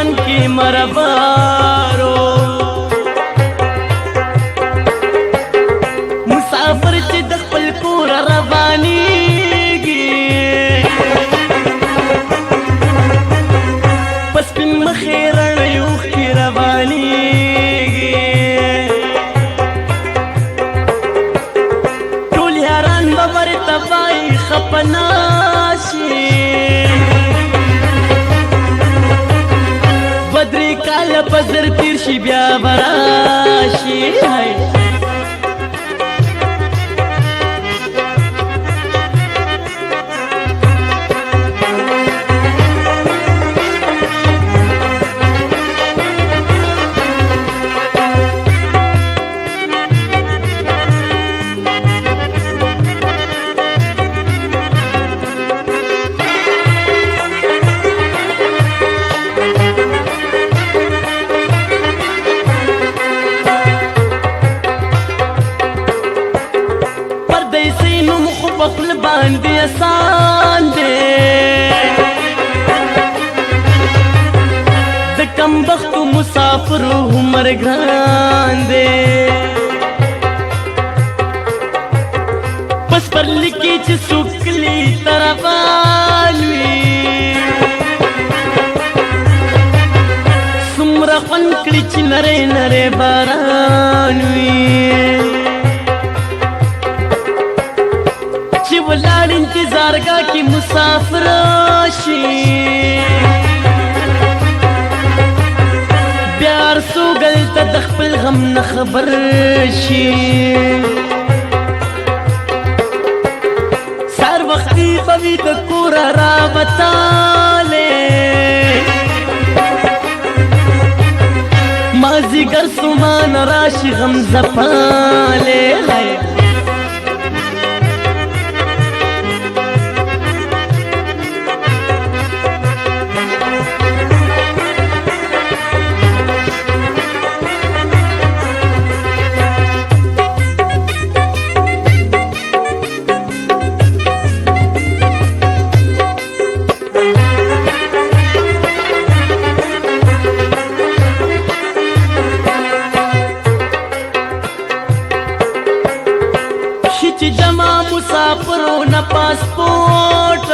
وطن کې مربارو مسافر چې د خپل کور روانېږي په سپین مخې رڼې اوښکې روانېږي ټول یاران به ورته وایي خفه نشي بدرې کاله به زر تېر شي بیا به راشي بخل باندې آسان دی د کم بختو مسافرو عمر ګران دی پس پر لیکي چې سوکلی طرفان وي څومره خوند کړي چې نری نری باران وي ولاړ انتظارګاه کې مسافر شي بیا ارسوګل ته د خپل غم نه خبر شي سهار وختي به وي د کوره راوتلی مازدیګر ستومانه راشي غم ځپالی چې جما مسافرو نه پاسپورټ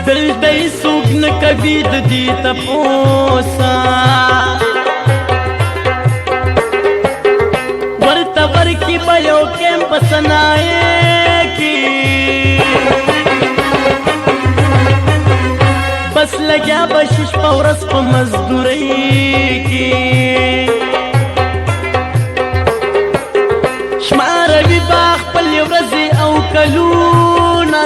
دلته یې څوک نه کوي د دې تپوسه ورته ورکي به یو کیمپس نایې کې بس لګیا به شي شپه ورځ په مزدورۍ کې شماروي با خپلې ورځې او کلونه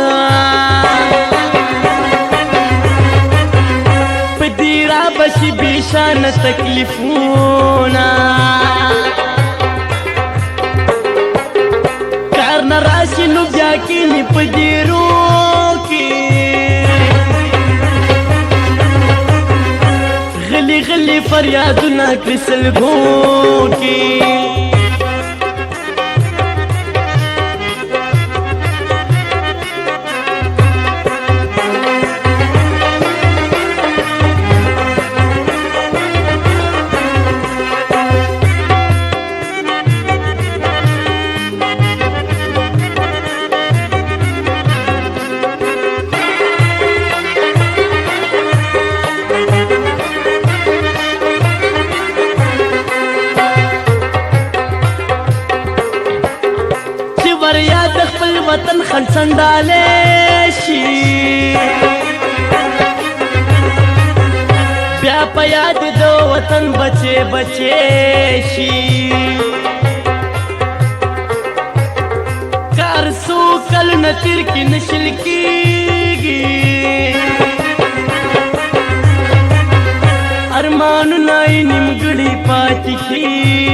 په دې رابه شي بېشانه تکلیفونه کار نه راشي نو بیا کښېني په دیرو کې غلي غلي فریادونه کړي سلګو کې وطن خنسنداله شي بیا په یاد د وطن بچې بچې شي کار څو کلونه تېر کې نشل کېږي ارمانونه یې نیمګړي پاتې کېږي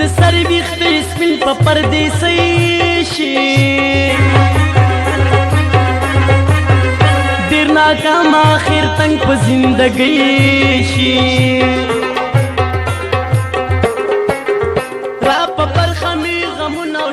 د سر ویښته یې سپین په پردیسۍ شي ډېر ناکام آخر تنګ په زندګۍ شي را په برخه مې غمونه